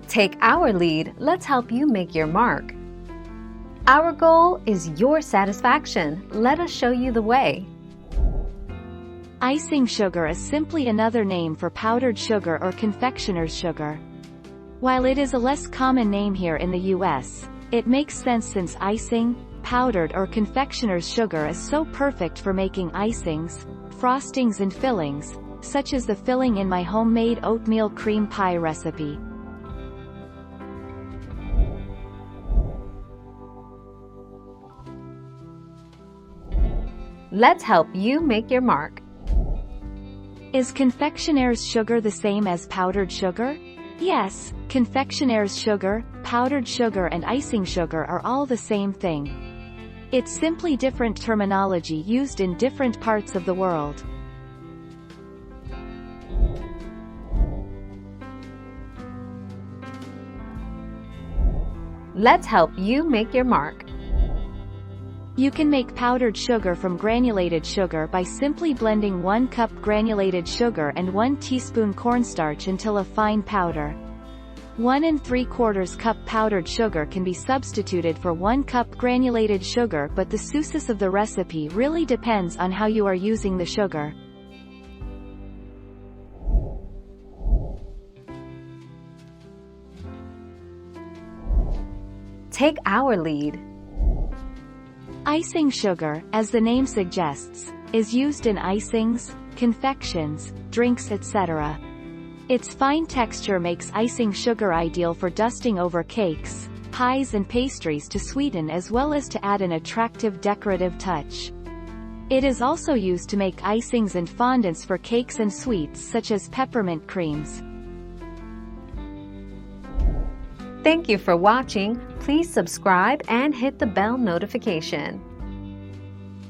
Take our lead, let's help you make your mark. Our goal is your satisfaction. Let us show you the way. Icing sugar is simply another name for powdered sugar or confectioner's sugar. While it is a less common name here in the US, it makes sense since icing, powdered or confectioner's sugar is so perfect for making icings, frostings and fillings, such as the filling in my homemade oatmeal cream pie recipe. Let's help you make your mark. Is confectioner's sugar the same as powdered sugar? Yes, confectioner's sugar, powdered sugar and icing sugar are all the same thing. It's simply different terminology used in different parts of the world. Let's help you make your mark. You can make powdered sugar from granulated sugar by simply blending 1 cup granulated sugar and 1 teaspoon cornstarch until a fine powder. 1 3/4 cup powdered sugar can be substituted for 1 cup granulated sugar, but the success of the recipe really depends on how you are using the sugar. Take our lead. Icing sugar, as the name suggests, is used in icings, confections, drinks etc. Its fine texture makes icing sugar ideal for dusting over cakes, pies and pastries to sweeten as well as to add an attractive decorative touch. It is also used to make icings and fondants for cakes and sweets such as peppermint creams. Thank you for watching. Please subscribe and hit the bell notification.